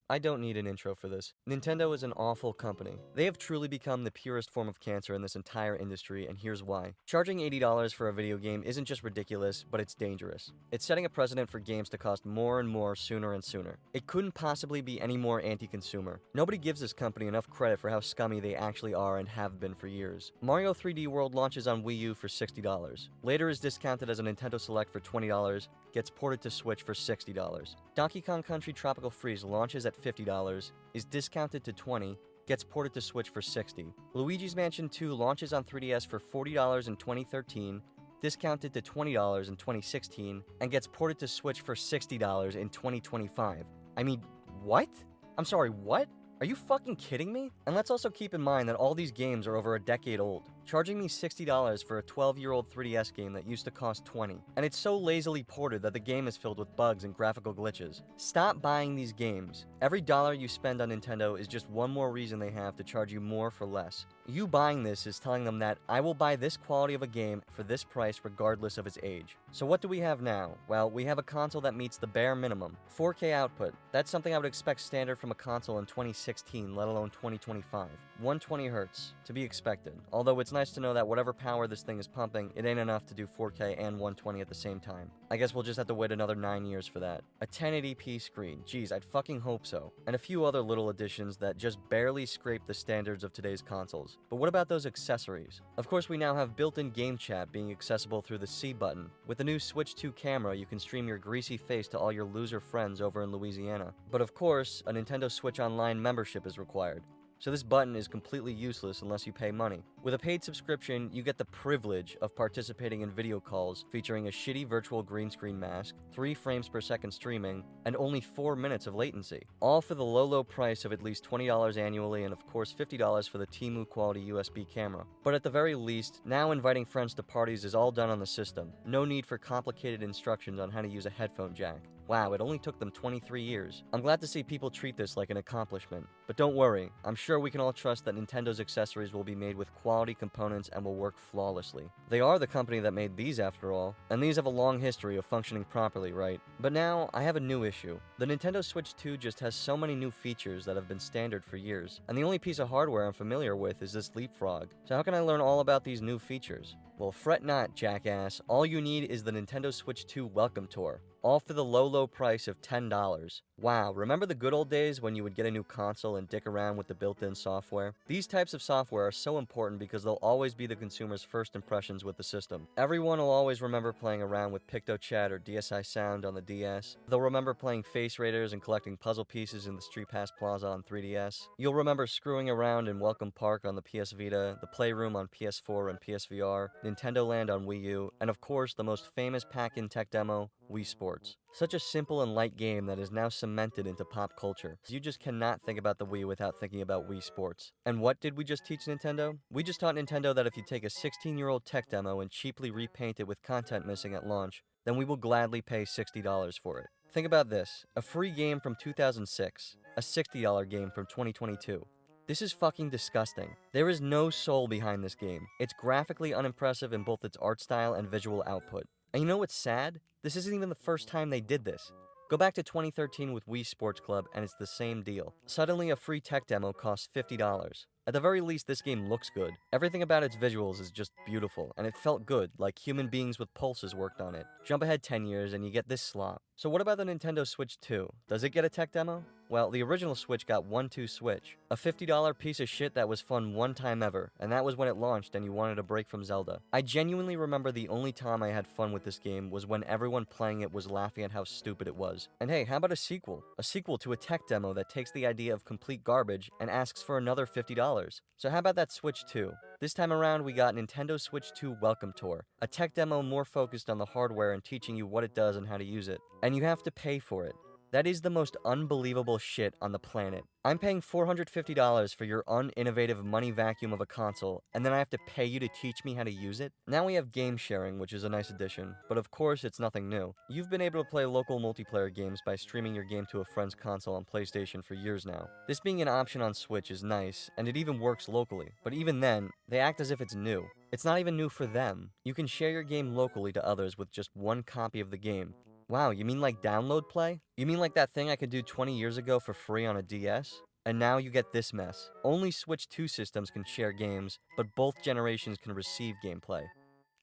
I don't need an intro for this. Nintendo is an awful company. They have truly become the purest form of cancer in this entire industry, and here's why. Charging $80 for a video game isn't just ridiculous, but it's dangerous. It's setting a precedent for games to cost more and more sooner and sooner. It couldn't possibly be any more anti-consumer. Nobody gives this company enough credit for how scummy they actually are and have been for years. Mario 3D World launches on Wii U for $60. Later is discounted as a Nintendo Select for $20, gets ported to Switch for $60. Donkey Kong Country Tropical Freeze launches at $50, is discounted to $20, gets ported to Switch for $60. Luigi's Mansion 2 launches on 3DS for $40 in 2013, discounted to $20 in 2016, and gets ported to Switch for $60 in 2025. I mean, what? I'm sorry, what? Are you fucking kidding me? And let's also keep in mind that all these games are over a decade old. Charging me $60 for a 12-year-old 3DS game that used to cost $20. And it's so lazily ported that the game is filled with bugs and graphical glitches. Stop buying these games. Every dollar you spend on Nintendo is just one more reason they have to charge you more for less. You buying this is telling them that I will buy this quality of a game for this price regardless of its age. So what do we have now? Well, we have a console that meets the bare minimum. 4K output. That's something I would expect standard from a console in 2016, let alone 2025. 120Hz. To be expected. Although it's nice to know that whatever power this thing is pumping, it ain't enough to do 4K and 120 at the same time. I guess we'll just have to wait another 9 years for that. A 1080p screen. Geez, I'd fucking hope so. And a few other little additions that just barely scrape the standards of today's consoles. But what about those accessories? Of course, we now have built-in game chat being accessible through the C button. With the new Switch 2 camera, you can stream your greasy face to all your loser friends over in Louisiana. But of course, a Nintendo Switch Online membership is required. So this button is completely useless unless you pay money. With a paid subscription, you get the privilege of participating in video calls featuring a shitty virtual green screen mask, 3 frames per second streaming, and only 4 minutes of latency. All for the low price of at least $20 annually and of course $50 for the Temu quality USB camera. But at the very least, now inviting friends to parties is all done on the system. No need for complicated instructions on how to use a headphone jack. Wow, it only took them 23 years. I'm glad to see people treat this like an accomplishment. But don't worry, I'm sure we can all trust that Nintendo's accessories will be made with quality components and will work flawlessly. They are the company that made these after all, and these have a long history of functioning properly, right? But now, I have a new issue. The Nintendo Switch 2 just has so many new features that have been standard for years, and the only piece of hardware I'm familiar with is this leapfrog. So how can I learn all about these new features? Well, fret not, jackass. All you need is the Nintendo Switch 2 Welcome Tour. All for the low price of $10. Wow, remember the good old days when you would get a new console and dick around with the built-in software? These types of software are so important because they'll always be the consumer's first impressions with the system. Everyone will always remember playing around with PictoChat or DSi Sound on the DS. They'll remember playing Face Raiders and collecting puzzle pieces in the Street Pass Plaza on 3DS. You'll remember screwing around in Welcome Park on the PS Vita, the Playroom on PS4 and PSVR, Nintendo Land on Wii U, and of course the most famous pack-in tech demo, Wii Sports. Such a simple and light game that is now cemented into pop culture. You just cannot think about the Wii without thinking about Wii Sports. And what did we just teach Nintendo? We just taught Nintendo that if you take a 16-year-old tech demo and cheaply repaint it with content missing at launch, then we will gladly pay $60 for it. Think about this, a free game from 2006, a $60 game from 2022. This is fucking disgusting. There is no soul behind this game. It's graphically unimpressive in both its art style and visual output. And you know what's sad? This isn't even the first time they did this. Go back to 2013 with Wii Sports Club and it's the same deal. Suddenly a free tech demo costs $50. At the very least, this game looks good. Everything about its visuals is just beautiful, and it felt good, like human beings with pulses worked on it. Jump ahead 10 years and you get this slop. So what about the Nintendo Switch 2? Does it get a tech demo? Well, the original Switch got 1-2 Switch, a $50 piece of shit that was fun one time ever, and that was when it launched and you wanted a break from Zelda. I genuinely remember the only time I had fun with this game was when everyone playing it was laughing at how stupid it was. And hey, how about a sequel? A sequel to a tech demo that takes the idea of complete garbage and asks for another $50. So how about that Switch 2? This time around, we got Nintendo Switch 2 Welcome Tour, a tech demo more focused on the hardware and teaching you what it does and how to use it. And you have to pay for it. That is the most unbelievable shit on the planet. I'm paying $450 for your uninnovative money vacuum of a console, and then I have to pay you to teach me how to use it? Now we have game sharing, which is a nice addition, but of course it's nothing new. You've been able to play local multiplayer games by streaming your game to a friend's console on PlayStation for years now. This being an option on Switch is nice, and it even works locally, but even then, they act as if it's new. It's not even new for them. You can share your game locally to others with just one copy of the game. Wow, you mean like download play? You mean like that thing I could do 20 years ago for free on a DS? And now you get this mess. Only Switch 2 systems can share games, but both generations can receive gameplay.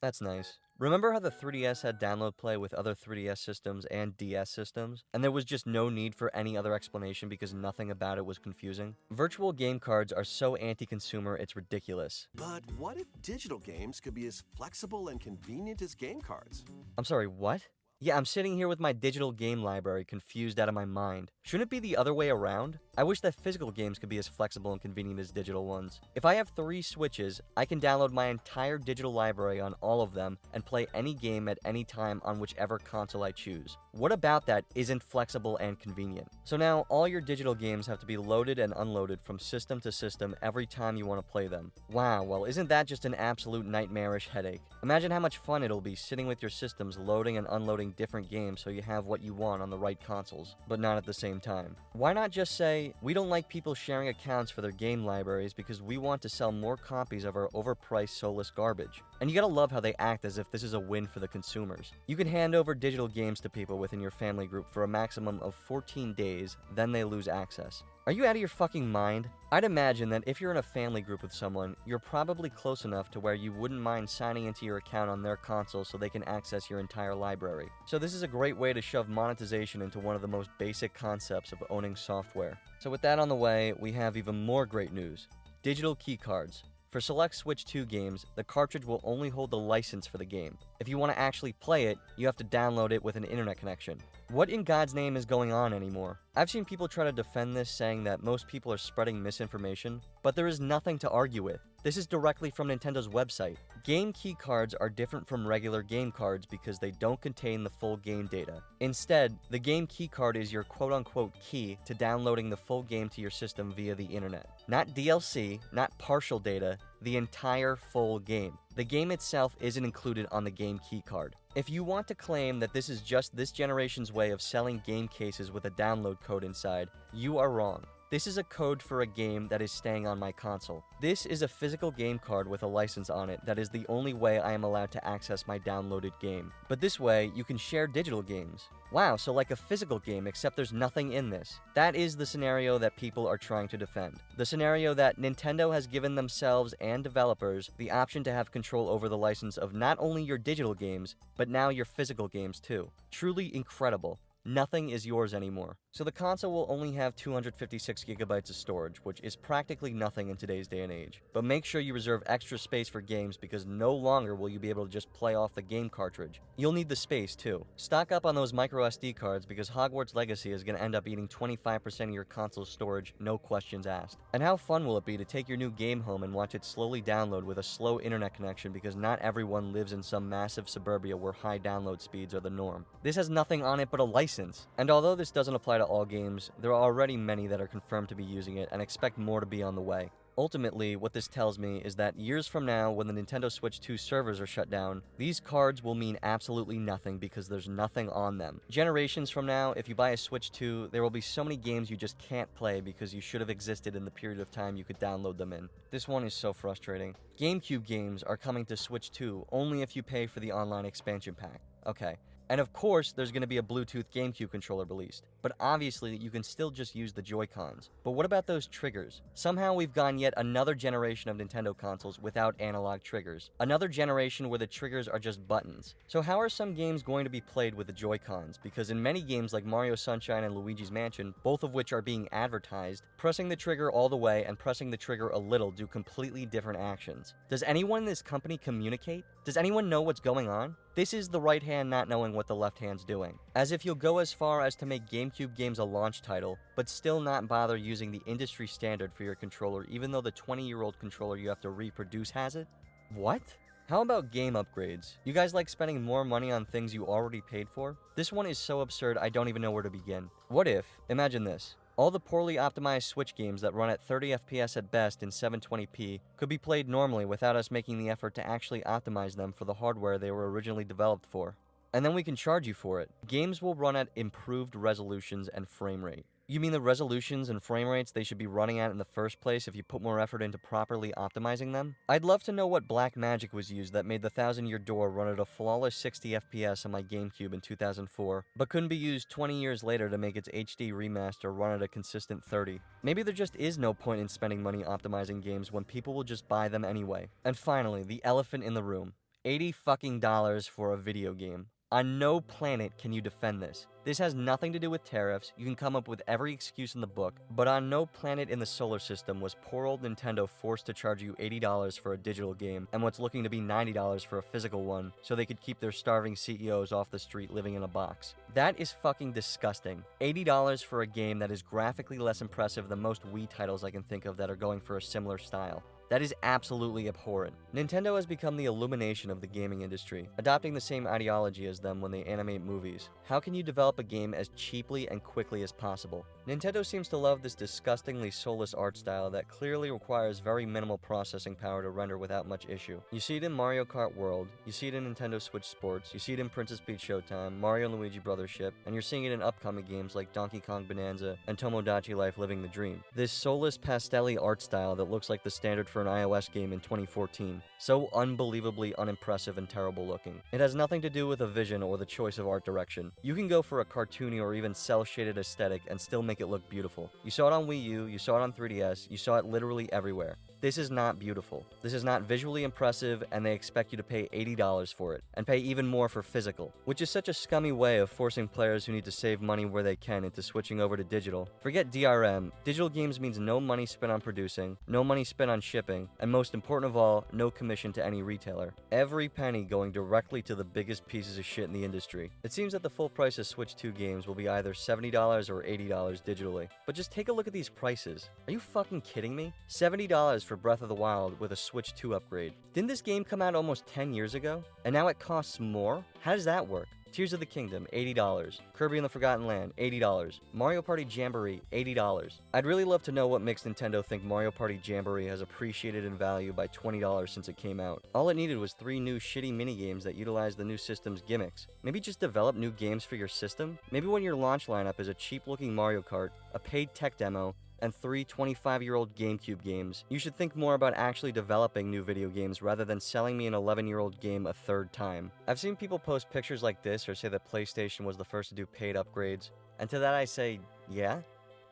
That's nice. Remember how the 3DS had download play with other 3DS systems and DS systems? And there was just no need for any other explanation because nothing about it was confusing? Virtual game cards are so anti-consumer, it's ridiculous. But what if digital games could be as flexible and convenient as game cards? I'm sorry, what? Yeah, I'm sitting here with my digital game library confused out of my mind. Shouldn't it be the other way around? I wish that physical games could be as flexible and convenient as digital ones. If I have 3 Switches, I can download my entire digital library on all of them and play any game at any time on whichever console I choose. What about that isn't flexible and convenient? So now, all your digital games have to be loaded and unloaded from system to system every time you want to play them. Wow, well isn't that just an absolute nightmarish headache? Imagine how much fun it'll be sitting with your systems loading and unloading different games so you have what you want on the right consoles, but not at the same time. Why not just say, we don't like people sharing accounts for their game libraries because we want to sell more copies of our overpriced soulless garbage. And you gotta love how they act as if this is a win for the consumers. You can hand over digital games to people within your family group for a maximum of 14 days, then they lose access. Are you out of your fucking mind? I'd imagine that if you're in a family group with someone, you're probably close enough to where you wouldn't mind signing into your account on their console so they can access your entire library. So this is a great way to shove monetization into one of the most basic concepts of owning software. So with that on the way, we have even more great news. Digital keycards. For select Switch 2 games, the cartridge will only hold the license for the game. If you want to actually play it, you have to download it with an internet connection. What in God's name is going on anymore? I've seen people try to defend this, saying that most people are spreading misinformation, but there is nothing to argue with. This is directly from Nintendo's website. Game key cards are different from regular game cards because they don't contain the full game data. Instead, the game key card is your quote-unquote key to downloading the full game to your system via the internet. Not DLC, not partial data, the entire full game. The game itself isn't included on the game key card. If you want to claim that this is just this generation's way of selling game cases with a download code inside, you are wrong. This is a code for a game that is staying on my console. This is a physical game card with a license on it that is the only way I am allowed to access my downloaded game. But this way, you can share digital games. Wow, so like a physical game, except there's nothing in this. That is the scenario that people are trying to defend. The scenario that Nintendo has given themselves and developers the option to have control over the license of not only your digital games, but now your physical games too. Truly incredible. Nothing is yours anymore. So the console will only have 256 gigabytes of storage, which is practically nothing in today's day and age. But make sure you reserve extra space for games because no longer will you be able to just play off the game cartridge. You'll need the space too. Stock up on those micro SD cards because Hogwarts Legacy is going to end up eating 25% of your console's storage, no questions asked. And how fun will it be to take your new game home and watch it slowly download with a slow internet connection because not everyone lives in some massive suburbia where high download speeds are the norm. This has nothing on it but a license. And although this doesn't apply to all games, there are already many that are confirmed to be using it and expect more to be on the way. Ultimately, what this tells me is that years from now, when the Nintendo Switch 2 servers are shut down, these cards will mean absolutely nothing because there's nothing on them. Generations from now, if you buy a Switch 2, there will be so many games you just can't play because you should have existed in the period of time you could download them in. This one is so frustrating. GameCube games are coming to Switch 2 only if you pay for the online expansion pack. Okay. And of course, there's going to be a Bluetooth GameCube controller released, but obviously you can still just use the Joy-Cons. But what about those triggers? Somehow we've gone yet another generation of Nintendo consoles without analog triggers. Another generation where the triggers are just buttons. So how are some games going to be played with the Joy-Cons? Because in many games like Mario Sunshine and Luigi's Mansion, both of which are being advertised, pressing the trigger all the way and pressing the trigger a little do completely different actions. Does anyone in this company communicate? Does anyone know what's going on? This is the right hand not knowing what the left hand's doing. As if you'll go as far as to make GameCube games a launch title, but still not bother using the industry standard for your controller even though the 20-year-old controller you have to reproduce has it? What? How about game upgrades? You guys like spending more money on things you already paid for? This one is so absurd I don't even know where to begin. What if, imagine this, all the poorly optimized Switch games that run at 30 FPS at best in 720p could be played normally without us making the effort to actually optimize them for the hardware they were originally developed for. And then we can charge you for it. Games will run at improved resolutions and frame rate. You mean the resolutions and frame rates they should be running at in the first place if you put more effort into properly optimizing them? I'd love to know what black magic was used that made the Thousand Year Door run at a flawless 60 FPS on my GameCube in 2004, but couldn't be used 20 years later to make its HD remaster run at a consistent 30. Maybe there just is no point in spending money optimizing games when people will just buy them anyway. And finally, the elephant in the room. $80 fucking for a video game. On no planet can you defend this. This has nothing to do with tariffs, you can come up with every excuse in the book, but on no planet in the solar system was poor old Nintendo forced to charge you $80 for a digital game and what's looking to be $90 for a physical one so they could keep their starving CEOs off the street living in a box. That is fucking disgusting. $80 for a game that is graphically less impressive than most Wii titles I can think of that are going for a similar style. That is absolutely abhorrent. Nintendo has become the illumination of the gaming industry, adopting the same ideology as them when they animate movies. How can you develop a game as cheaply and quickly as possible? Nintendo seems to love this disgustingly soulless art style that clearly requires very minimal processing power to render without much issue. You see it in Mario Kart World, you see it in Nintendo Switch Sports, you see it in Princess Peach Showtime, Mario & Luigi Brothership, and you're seeing it in upcoming games like Donkey Kong Bonanza and Tomodachi Life Living the Dream. This soulless pastel-y art style that looks like the standard for an iOS game in 2014. So unbelievably unimpressive and terrible looking. It has nothing to do with a vision or the choice of art direction. You can go for a cartoony or even cel-shaded aesthetic and still make it look beautiful. You saw it on Wii U, you saw it on 3DS, you saw it literally everywhere. This is not beautiful. This is not visually impressive, and they expect you to pay $80 for it, and pay even more for physical, which is such a scummy way of forcing players who need to save money where they can into switching over to digital. Forget DRM, digital games means no money spent on producing, no money spent on shipping, and most important of all, no commission to any retailer. Every penny going directly to the biggest pieces of shit in the industry. It seems that the full price of Switch 2 games will be either $70 or $80 digitally. But just take a look at these prices. Are you fucking kidding me? $70 for Breath of the Wild with a Switch 2 upgrade. Didn't this game come out almost 10 years ago? And now it costs more? How does that work? Tears of the Kingdom, $80. Kirby and the Forgotten Land, $80. Mario Party Jamboree, $80. I'd really love to know what makes Nintendo think Mario Party Jamboree has appreciated in value by $20 since it came out. All it needed was 3 new shitty minigames that utilize the new system's gimmicks. Maybe just develop new games for your system? Maybe when your launch lineup is a cheap-looking Mario Kart, a paid tech demo, and 3 25-year-old GameCube games, you should think more about actually developing new video games rather than selling me an 11-year-old game a third time. I've seen people post pictures like this or say that PlayStation was the first to do paid upgrades, and to that I say, yeah?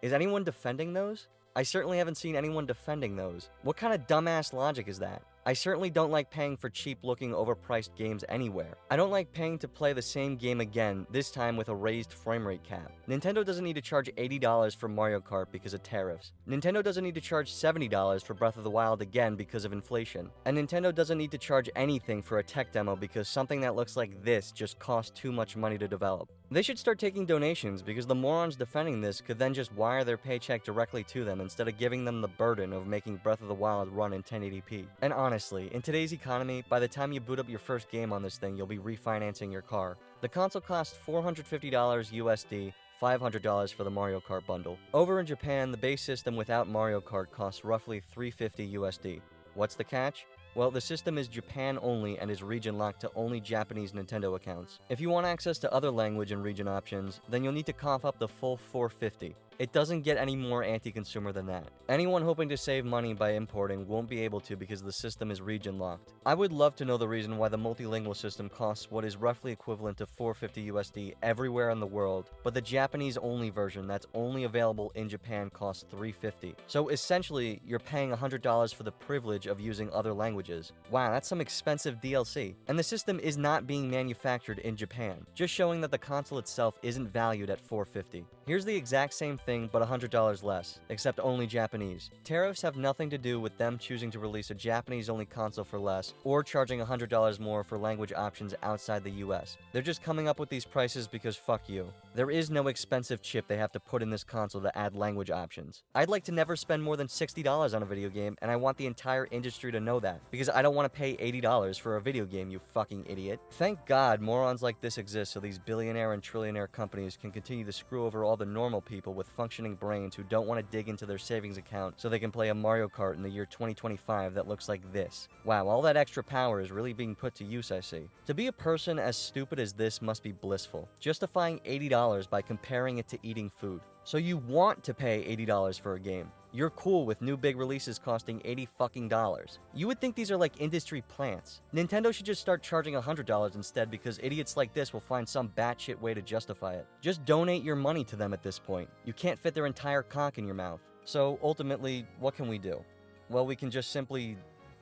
Is anyone defending those? I certainly haven't seen anyone defending those. What kind of dumbass logic is that? I certainly don't like paying for cheap-looking, overpriced games anywhere. I don't like paying to play the same game again, this time with a raised frame rate cap. Nintendo doesn't need to charge $80 for Mario Kart because of tariffs. Nintendo doesn't need to charge $70 for Breath of the Wild again because of inflation. And Nintendo doesn't need to charge anything for a tech demo because something that looks like this just costs too much money to develop. They should start taking donations because the morons defending this could then just wire their paycheck directly to them instead of giving them the burden of making Breath of the Wild run in 1080p. And honestly, in today's economy, by the time you boot up your first game on this thing, you'll be refinancing your car. The console costs $450 USD, $500 for the Mario Kart bundle. Over in Japan, the base system without Mario Kart costs roughly $350 USD. What's the catch? Well, the system is Japan only and is region locked to only Japanese Nintendo accounts. If you want access to other language and region options, then you'll need to cough up the full $450. It doesn't get any more anti-consumer than that. Anyone hoping to save money by importing won't be able to because the system is region locked. I would love to know the reason why the multilingual system costs what is roughly equivalent to $450 USD everywhere in the world, but the Japanese only version that's only available in Japan costs $350. So essentially, you're paying $100 for the privilege of using other languages. Wow, that's some expensive DLC. And the system is not being manufactured in Japan, just showing that the console itself isn't valued at $450. Here's the exact same thing, but $100 less, except only Japanese. Tariffs have nothing to do with them choosing to release a Japanese-only console for less, or charging $100 more for language options outside the US. They're just coming up with these prices because fuck you. There is no expensive chip they have to put in this console to add language options. I'd like to never spend more than $60 on a video game, and I want the entire industry to know that, because I don't want to pay $80 for a video game, you fucking idiot. Thank God morons like this exist so these billionaire and trillionaire companies can continue to screw over all the normal people with functioning brains who don't want to dig into their savings account so they can play a Mario Kart in the year 2025 that looks like this. Wow, all that extra power is really being put to use, I see. To be a person as stupid as this must be blissful, justifying $80 by comparing it to eating food. So you want to pay $80 for a game. You're cool with new big releases costing $80 fucking dollars. You would think these are like industry plants. Nintendo should just start charging $100 instead because idiots like this will find some batshit way to justify it. Just donate your money to them at this point. You can't fit their entire cock in your mouth. So ultimately, what can we do? Well, we can just simply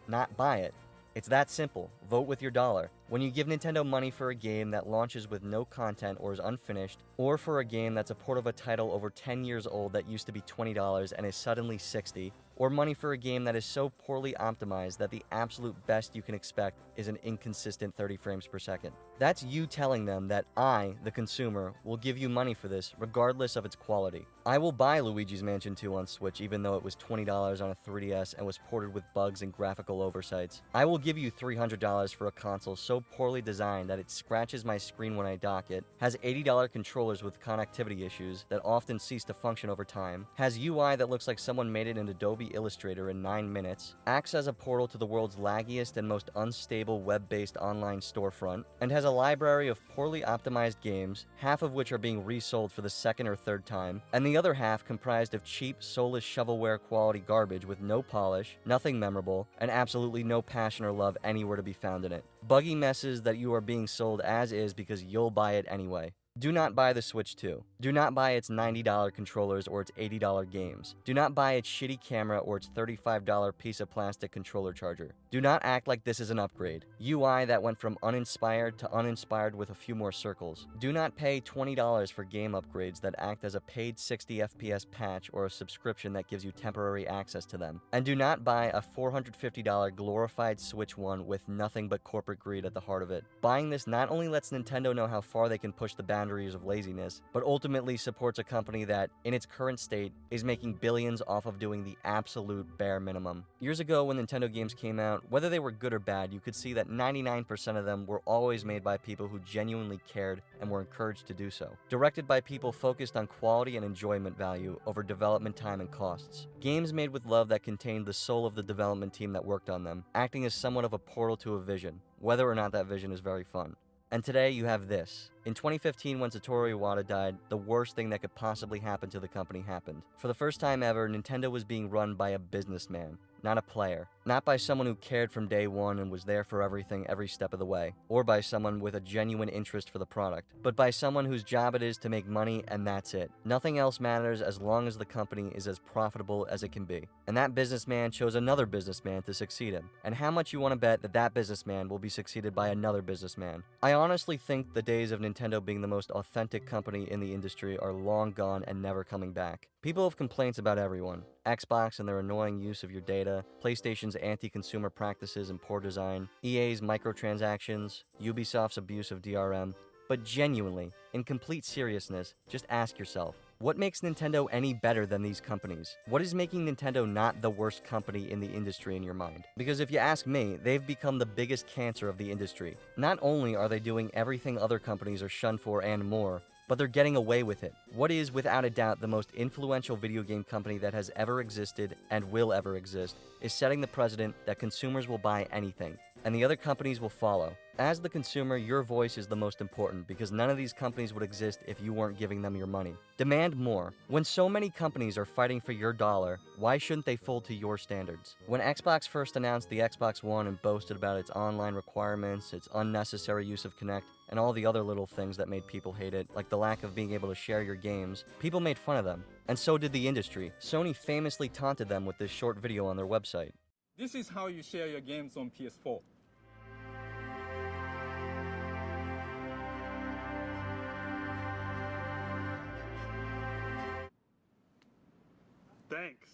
not buy it. It's that simple. Vote with your dollar. When you give Nintendo money for a game that launches with no content or is unfinished, or for a game that's a port of a title over 10 years old that used to be $20 and is suddenly $60, or money for a game that is so poorly optimized that the absolute best you can expect is an inconsistent 30 frames per second. That's you telling them that I, the consumer, will give you money for this regardless of its quality. I will buy Luigi's Mansion 2 on Switch even though it was $20 on a 3DS and was ported with bugs and graphical oversights. I will give you $300 for a console so poorly designed that it scratches my screen when I dock it, has $80 controllers with connectivity issues that often cease to function over time, has UI that looks like someone made it in Adobe Illustrator in 9 minutes, acts as a portal to the world's laggiest and most unstable web-based online storefront, and has a library of poorly optimized games, half of which are being resold for the second or third time, and the other half comprised of cheap, soulless shovelware quality garbage with no polish, nothing memorable, and absolutely no passion or love anywhere to be found in it. Buggy messes that you are being sold as is because you'll buy it anyway. Do not buy the Switch 2. Do not buy its $90 controllers or its $80 games. Do not buy its shitty camera or its $35 piece of plastic controller charger. Do not act like this is an upgrade. UI that went from uninspired to uninspired with a few more circles. Do not pay $20 for game upgrades that act as a paid 60 FPS patch or a subscription that gives you temporary access to them. And do not buy a $450 glorified Switch 1 with nothing but corporate greed at the heart of it. Buying this not only lets Nintendo know how far they can push the boundaries of laziness, but ultimately supports a company that, in its current state, is making billions off of doing the absolute bare minimum. Years ago when Nintendo games came out, whether they were good or bad, you could see that 99% of them were always made by people who genuinely cared and were encouraged to do so. Directed by people focused on quality and enjoyment value over development time and costs. Games made with love that contained the soul of the development team that worked on them, acting as somewhat of a portal to a vision, whether or not that vision is very fun. And today you have this. In 2015, when Satoru Iwata died, the worst thing that could possibly happen to the company happened. For the first time ever, Nintendo was being run by a businessman, not a player. Not by someone who cared from day one and was there for everything every step of the way, or by someone with a genuine interest for the product, but by someone whose job it is to make money and that's it. Nothing else matters as long as the company is as profitable as it can be. And that businessman chose another businessman to succeed him. And how much you want to bet that that businessman will be succeeded by another businessman? I honestly think the days of Nintendo being the most authentic company in the industry are long gone and never coming back. People have complaints about everyone. Xbox and their annoying use of your data, PlayStation's anti-consumer practices and poor design, EA's microtransactions, Ubisoft's abuse of DRM. But genuinely, in complete seriousness, just ask yourself, what makes Nintendo any better than these companies? What is making Nintendo not the worst company in the industry in your mind? Because if you ask me, they've become the biggest cancer of the industry. Not only are they doing everything other companies are shunned for and more, but they're getting away with it. What is, without a doubt, the most influential video game company that has ever existed and will ever exist is setting the precedent that consumers will buy anything, and the other companies will follow. As the consumer, your voice is the most important because none of these companies would exist if you weren't giving them your money. Demand more. When so many companies are fighting for your dollar, why shouldn't they fold to your standards? When Xbox first announced the Xbox One and boasted about its online requirements, its unnecessary use of Kinect, and all the other little things that made people hate it, like the lack of being able to share your games, people made fun of them. And so did the industry. Sony famously taunted them with this short video on their website. This is how you share your games on PS4. Thanks.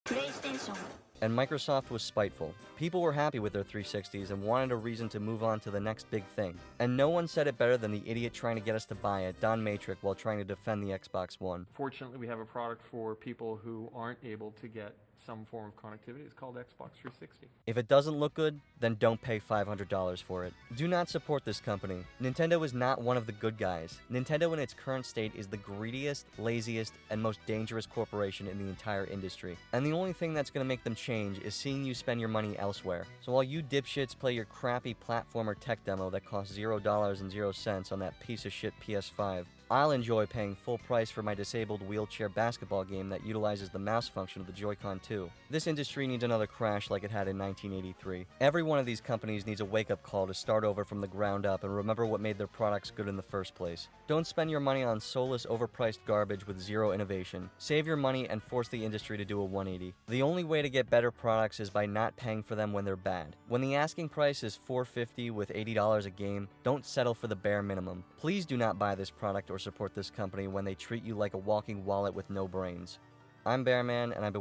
PlayStation. And Microsoft was spiteful. People were happy with their 360s and wanted a reason to move on to the next big thing. And no one said it better than the idiot trying to get us to buy it, Don Matrick, while trying to defend the Xbox One. Fortunately, we have a product for people who aren't able to get some form of connectivity. It's called Xbox 360. If it doesn't look good, then don't pay $500 for it. Do not support this company. Nintendo is not one of the good guys. Nintendo in its current state is the greediest, laziest, and most dangerous corporation in the entire industry. And the only thing that's going to make them change is seeing you spend your money elsewhere. So while you dipshits play your crappy platformer tech demo that costs $0.00 on that piece of shit PS5, I'll enjoy paying full price for my disabled wheelchair basketball game that utilizes the mouse function of the Joy-Con 2. This industry needs another crash like it had in 1983. Every one of these companies needs a wake-up call to start over from the ground up and remember what made their products good in the first place. Don't spend your money on soulless, overpriced garbage with zero innovation. Save your money and force the industry to do a 180. The only way to get better products is by not paying for them when they're bad. When the asking price is $450 with $80 a game, don't settle for the bare minimum. Please do not buy this product or support this company when they treat you like a walking wallet with no brains. I'm Bearman, and I've been waiting.